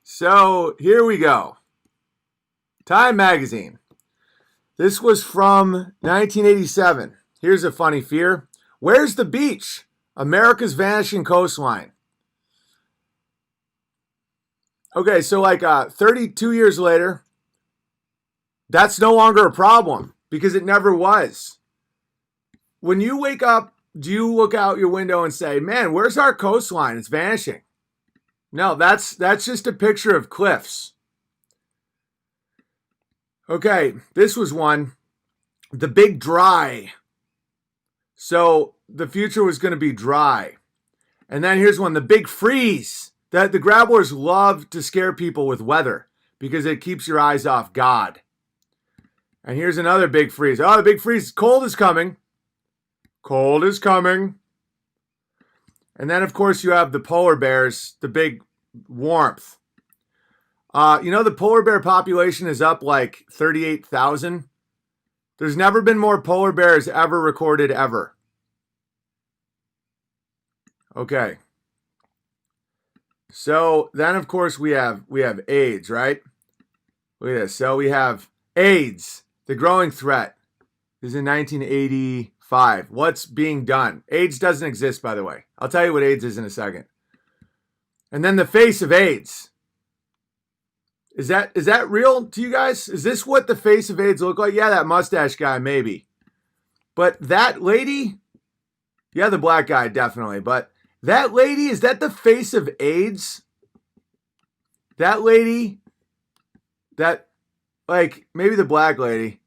So here we go. Time magazine. This was from 1987. Here's a funny fear. Where's the beach? America's vanishing coastline. Okay, so 32 years later, that's no longer a problem because it never was. When you wake up, do you look out your window and say, man, where's our coastline? It's vanishing. No, that's just a picture of cliffs. Okay, this was one. The big dry. So the future was going to be dry. And then here's one. The big freeze. That the grabblers love to scare people with weather because it keeps your eyes off God. And here's another big freeze. Oh, the big freeze. Cold is coming. Cold is coming. And then, of course, you have the polar bears, the big warmth. The polar bear population is up like 38,000. There's never been more polar bears ever recorded ever. Okay. So then, of course, we have AIDS, right? Look at this. So we have AIDS, the growing threat. This is in 1985. What's being done? AIDS doesn't exist, by the way. I'll tell you what AIDS is in a second. And then the face of AIDS. Is that real to you guys? Is this what the face of AIDS look like? Yeah, that mustache guy, maybe. But that lady, yeah, the black guy, definitely. But that lady, is that the face of AIDS? That lady, maybe the black lady.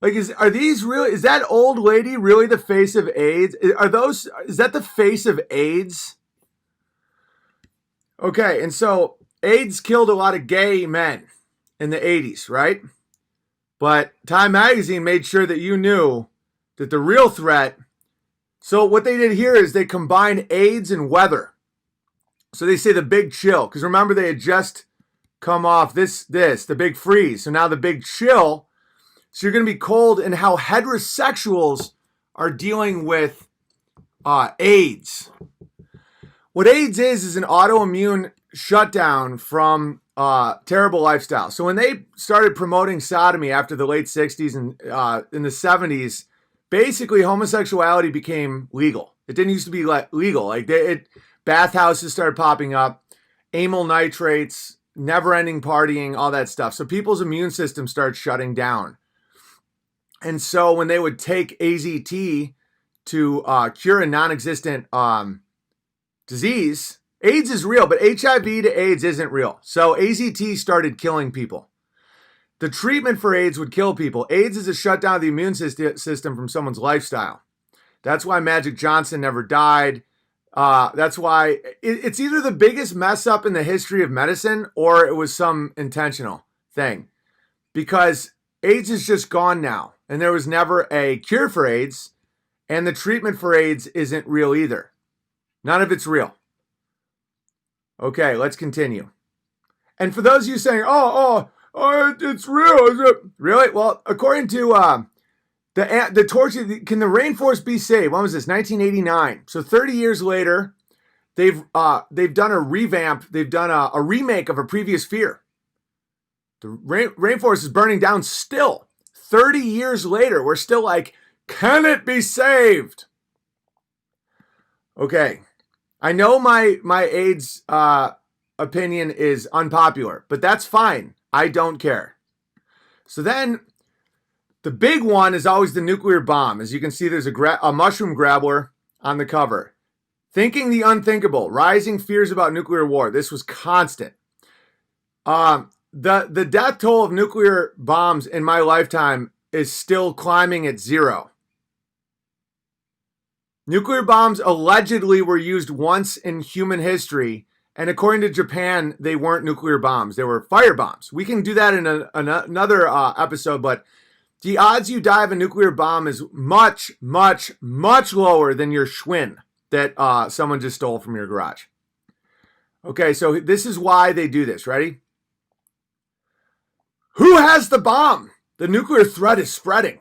Are these really, is that old lady really the face of AIDS? Is that the face of AIDS? Okay, and so AIDS killed a lot of gay men in the 80s, right? But Time magazine made sure that you knew that the real threat. So what they did here is they combined AIDS and weather. So they say the big chill, because remember they had just come off the big freeze. So now the big chill. So you're going to be cold, and how heterosexuals are dealing with AIDS. What AIDS is an autoimmune shutdown from terrible lifestyle. So when they started promoting sodomy after the late 60s and in the 70s, basically homosexuality became legal. It didn't used to be legal. Bathhouses started popping up, amyl nitrates, never-ending partying, all that stuff. So people's immune system started shutting down. And so when they would take AZT to cure a non-existent disease, AIDS is real, but HIV to AIDS isn't real. So AZT started killing people. The treatment for AIDS would kill people. AIDS is a shutdown of the immune system from someone's lifestyle. That's why Magic Johnson never died. That's why it's either the biggest mess up in the history of medicine or it was some intentional thing. Because AIDS is just gone now. And there was never a cure for AIDS. And the treatment for AIDS isn't real either. None of it's real. Okay, let's continue. And for those of you saying, it's real. Is it? Really? Well, according to the torture, can the rainforest be saved? When was this? 1989. So 30 years later, they've done a revamp. They've done a remake of a previous fear. The rainforest is burning down still. 30 years later, we're still like, can it be saved? Okay. I know my AIDS opinion is unpopular, but that's fine. I don't care. So then the big one is always the nuclear bomb. As you can see, there's a mushroom grabbler on the cover. Thinking the unthinkable, rising fears about nuclear war. This was constant. The death toll of nuclear bombs in my lifetime is still climbing at 0. Nuclear bombs allegedly were used once in human history, and according to Japan, they weren't nuclear bombs. They were fire bombs. We can do that in another episode, but the odds you die of a nuclear bomb is much, much, much lower than your Schwinn that someone just stole from your garage. Okay, so this is why they do this. Ready? Who has the bomb? The nuclear threat is spreading.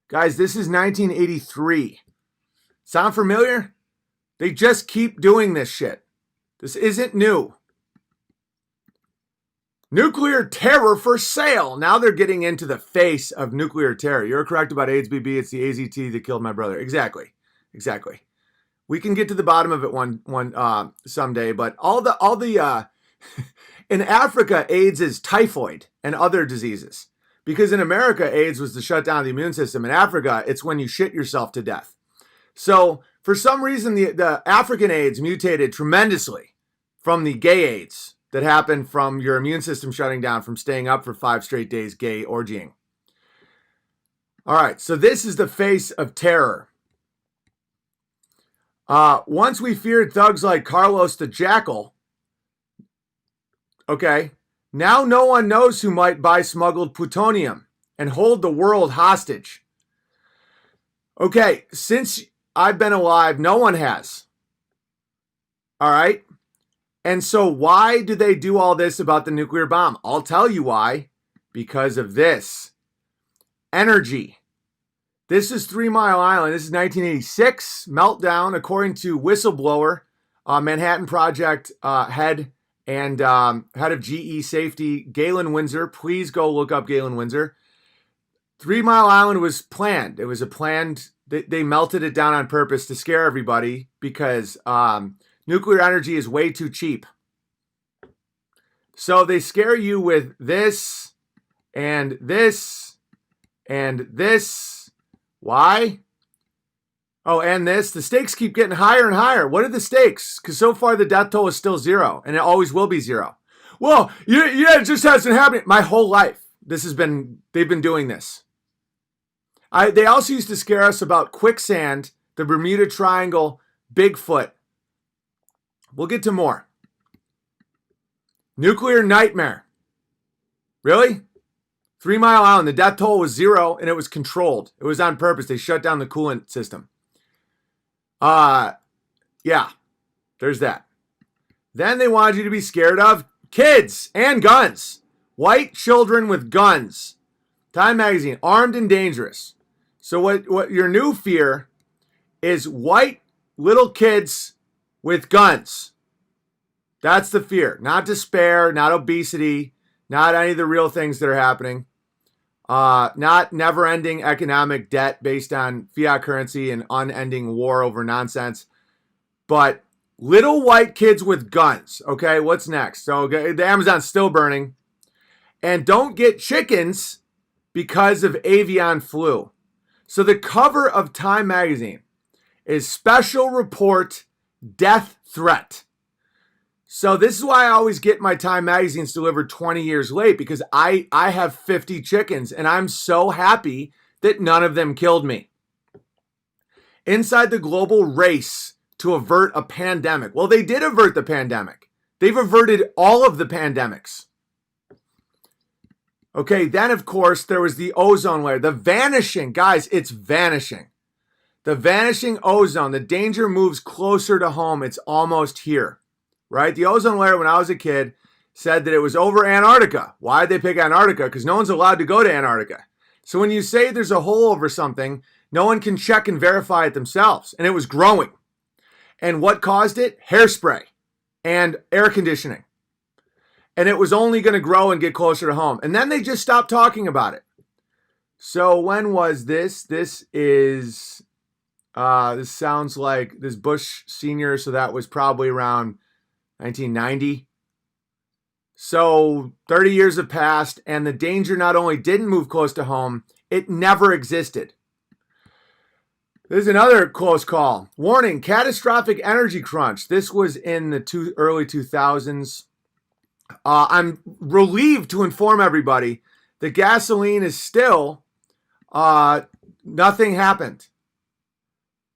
Guys, this is 1983. Sound familiar? They just keep doing this shit. This isn't new. Nuclear terror for sale. Now they're getting into the face of nuclear terror. You're correct about AIDS, BB. It's the AZT that killed my brother. Exactly. We can get to the bottom of it one someday. But all the in Africa, AIDS is typhoid and other diseases. Because in America, AIDS was the shutdown of the immune system. In Africa, it's when you shit yourself to death. So for some reason, the African AIDS mutated tremendously from the gay AIDS that happened from your immune system shutting down from staying up for 5 straight days gay orgying. All right, so this is the face of terror. Once we feared thugs like Carlos the Jackal, okay, now no one knows who might buy smuggled plutonium and hold the world hostage. Okay, since I've been alive, no one has. All right? And so why do they do all this about the nuclear bomb? I'll tell you why. Because of this. Energy. This is 3 Mile Island. This is 1986. Meltdown, according to whistleblower, Manhattan Project head and head of GE Safety, Galen Windsor. Please go look up Galen Windsor. 3 Mile Island was planned. It was a planned, they melted it down on purpose to scare everybody because nuclear energy is way too cheap. So they scare you with this and this and this. Why? Oh, and this. The stakes keep getting higher and higher. What are the stakes? Because so far the death toll is still 0, and it always will be 0. Well, yeah, it just hasn't happened. My whole life, they've been doing this. They also used to scare us about quicksand, the Bermuda Triangle, Bigfoot. We'll get to more. Nuclear nightmare. Really? 3 Mile Island, the death toll was 0 and it was controlled. It was on purpose. They shut down the coolant system. Yeah, there's that. Then they wanted you to be scared of kids and guns. White children with guns. Time magazine, armed and dangerous. So what your new fear is white little kids with guns. That's the fear. Not despair, not obesity, not any of the real things that are happening. Not never-ending economic debt based on fiat currency and unending war over nonsense. But little white kids with guns. Okay, what's next? So the Amazon's still burning. And don't get chickens because of avian flu. So the cover of Time magazine is special report death threat. So this is why I always get my Time magazines delivered 20 years late, because I have 50 chickens and I'm so happy that none of them killed me. Inside the global race to avert a pandemic. Well, they did avert the pandemic. They've averted all of the pandemics. Okay, then of course there was the ozone layer. The vanishing, guys, it's vanishing. The vanishing ozone, the danger moves closer to home. It's almost here. Right? The ozone layer, when I was a kid, said that it was over Antarctica. Why did they pick Antarctica? Because no one's allowed to go to Antarctica. So when you say there's a hole over something, no one can check and verify it themselves. And it was growing. And what caused it? Hairspray and air conditioning. And it was only going to grow and get closer to home. And then they just stopped talking about it. So when was this? This is, this sounds like this Bush Senior. So that was probably around 1990. So 30 years have passed, and the danger not only didn't move close to home, it never existed. There's another close call. Warning, catastrophic energy crunch. This was in the early 2000s. I'm relieved to inform everybody that gasoline is still, nothing happened.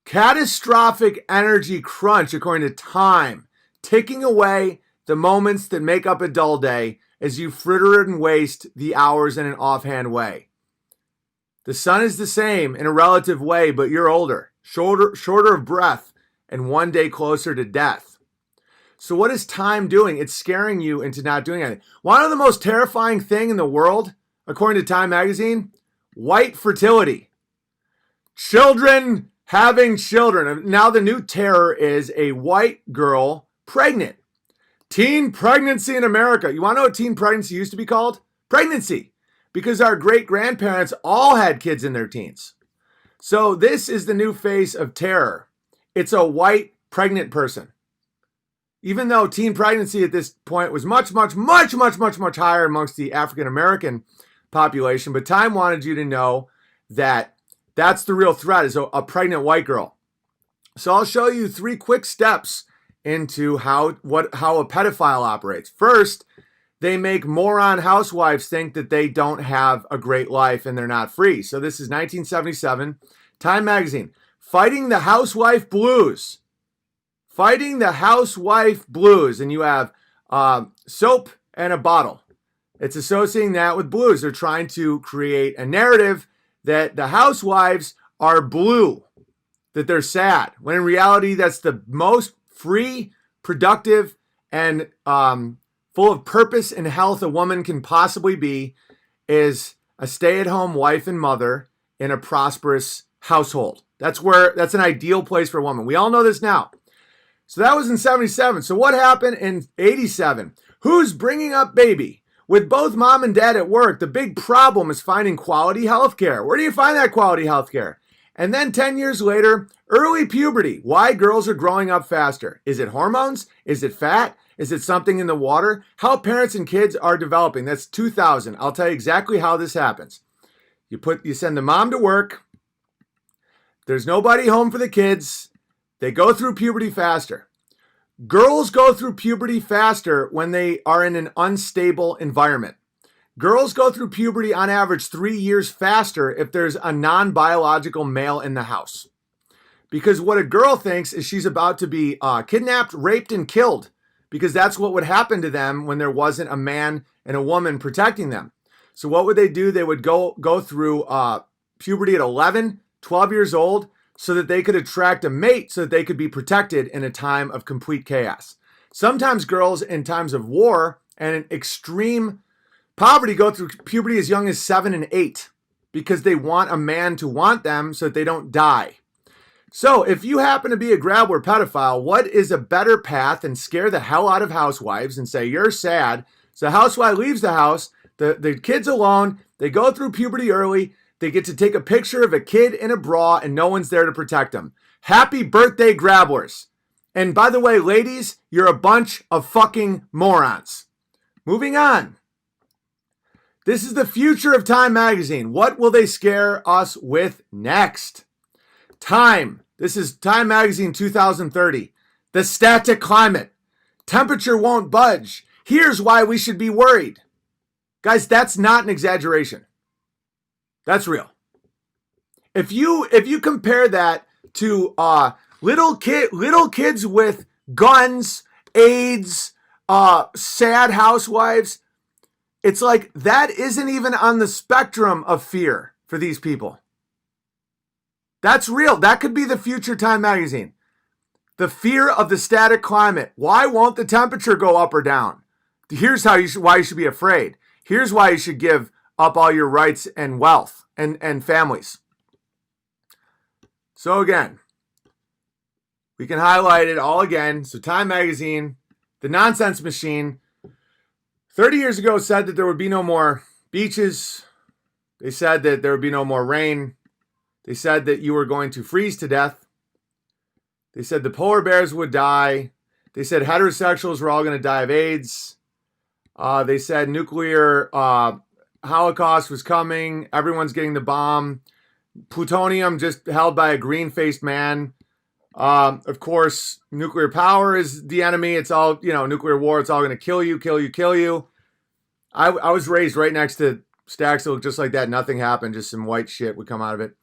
Catastrophic energy crunch, according to Time. Ticking away the moments that make up a dull day as you fritter and waste the hours in an offhand way. The sun is the same in a relative way, but you're older, shorter of breath, and one day closer to death. So what is Time doing? It's scaring you into not doing anything. One of the most terrifying thing in the world, according to Time magazine, white fertility. Children having children. Now the new terror is a white girl pregnant. Teen pregnancy in America. You want to know what teen pregnancy used to be called? Pregnancy. Because our great-grandparents all had kids in their teens. So this is the new face of terror. It's a white pregnant person. Even though teen pregnancy at this point was much higher amongst the African-American population, but Time wanted you to know that that's the real threat, is a pregnant white girl. So I'll show you 3 quick steps into how a pedophile operates. First, they make moron housewives think that they don't have a great life and they're not free. So this is 1977, Time magazine, fighting the housewife blues. Fighting the housewife blues. And you have soap and a bottle. It's associating that with blues. They're trying to create a narrative that the housewives are blue, that they're sad, when in reality, that's the most free, productive, and full of purpose and health a woman can possibly be, is a stay-at-home wife and mother in a prosperous household. That's an ideal place for a woman. We all know this now. So that was in 77. So what happened in 87? Who's bringing up baby? With both mom and dad at work, the big problem is finding quality health care. Where do you find that quality health care? And then 10 years later, early puberty. Why girls are growing up faster? Is it hormones? Is it fat? Is it something in the water? How parents and kids are developing. That's 2000. I'll tell you exactly how this happens. You send the mom to work. There's nobody home for the kids. They go through puberty faster. Girls go through puberty faster when they are in an unstable environment. Girls go through puberty on average 3 years faster if there's a non-biological male in the house. Because what a girl thinks is she's about to be kidnapped, raped, and killed. Because that's what would happen to them when there wasn't a man and a woman protecting them. So what would they do? They would go through puberty at 11, 12 years old, so that they could attract a mate, so that they could be protected in a time of complete chaos. Sometimes girls in times of war and in extreme poverty go through puberty as young as 7 and 8 because they want a man to want them so that they don't die. So if you happen to be a grab or pedophile, what is a better path than scare the hell out of housewives and say, you're sad. So the housewife leaves the house, the kid's alone, they go through puberty early, they get to take a picture of a kid in a bra and no one's there to protect them. Happy birthday, grabblers. And by the way, ladies, you're a bunch of fucking morons. Moving on. This is the future of Time magazine. What will they scare us with next? Time. This is Time magazine 2030. The static climate. Temperature won't budge. Here's why we should be worried. Guys, that's not an exaggeration. That's real. If you compare that to little kids with guns, AIDS, sad housewives, it's like that isn't even on the spectrum of fear for these people. That's real. That could be the future Time magazine. The fear of the static climate. Why won't the temperature go up or down? Here's why you should be afraid. Here's why you should give up all your rights and wealth and families. So again, we can highlight it all again. So Time magazine, the nonsense machine, 30 years ago said that there would be no more beaches. They said that there would be no more rain. They said that you were going to freeze to death. They said the polar bears would die. They said heterosexuals were all going to die of AIDS. They said nuclear Holocaust was coming. Everyone's getting the bomb. Plutonium just held by a green-faced man. Of course, nuclear power is the enemy. It's all, nuclear war. It's all going to kill you, kill you, kill you. I was raised right next to stacks that look just like that. Nothing happened. Just some white shit would come out of it.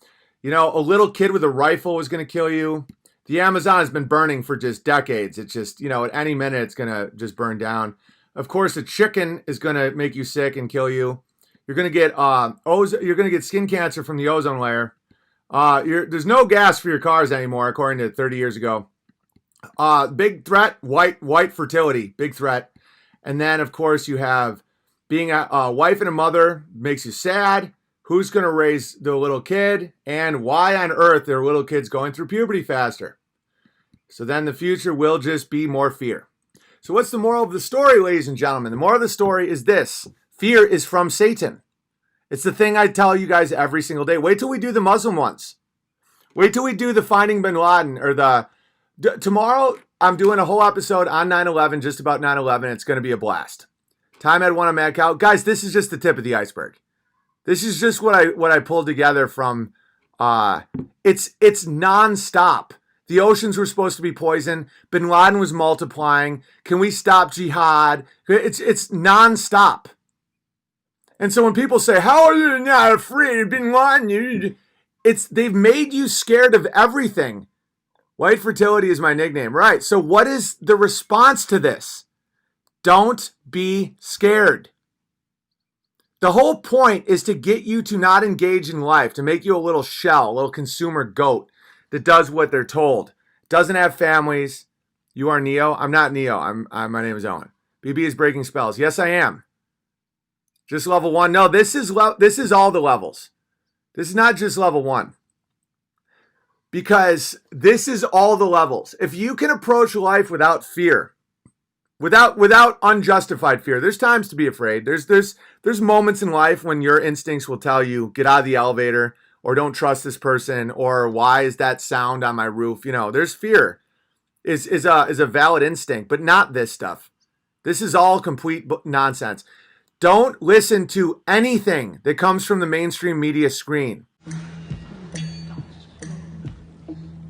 A little kid with a rifle was going to kill you. The Amazon has been burning for just decades. It's just, at any minute it's going to just burn down. Of course, a chicken is going to make you sick and kill you. You're going to get you're going to get skin cancer from the ozone layer. There's no gas for your cars anymore, according to 30 years ago. Big threat, white fertility, big threat. And then, of course, you have being a wife and a mother makes you sad. Who's going to raise the little kid? And why on earth are little kids going through puberty faster? So then the future will just be more fear. So what's the moral of the story, ladies and gentlemen? The moral of the story is this. Fear is from Satan. It's the thing I tell you guys every single day. Wait till we do the Muslim ones. Wait till we do the Finding Bin Laden or tomorrow I'm doing a whole episode on 9/11, just about 9/11. It's going to be a blast. Time I'd want to Mad Cow. Guys, this is just the tip of the iceberg. This is just what I pulled together from, it's nonstop. The oceans were supposed to be poisoned. Bin Laden was multiplying. Can we stop jihad? It's nonstop. And so when people say, how are you not afraid of Bin Laden? They've made you scared of everything. White fertility is my nickname. Right. So what is the response to this? Don't be scared. The whole point is to get you to not engage in life, to make you a little shell, a little consumer goat that does what they're told. Doesn't have families. You are Neo? I'm not Neo. My name is Owen. BB is breaking spells. Yes, I am. Just level 1. No, this is all the levels. This is not just level 1. Because this is all the levels. If you can approach life without fear, without unjustified fear, there's times to be afraid. There's moments in life when your instincts will tell you, get out of the elevator, or don't trust this person, or why is that sound on my roof? You know, there's fear is a valid instinct, but not this stuff. This is all complete nonsense. Don't listen to anything that comes from the mainstream media screen.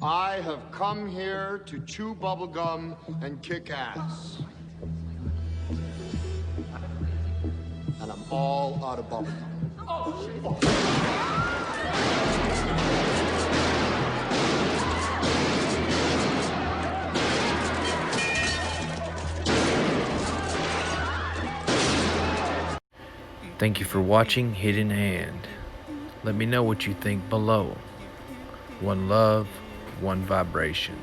I have come here to chew bubblegum and kick ass. And I'm all out of bubblegum. Thank you for watching Hidden Hand. Let me know what you think below. One love, one vibration.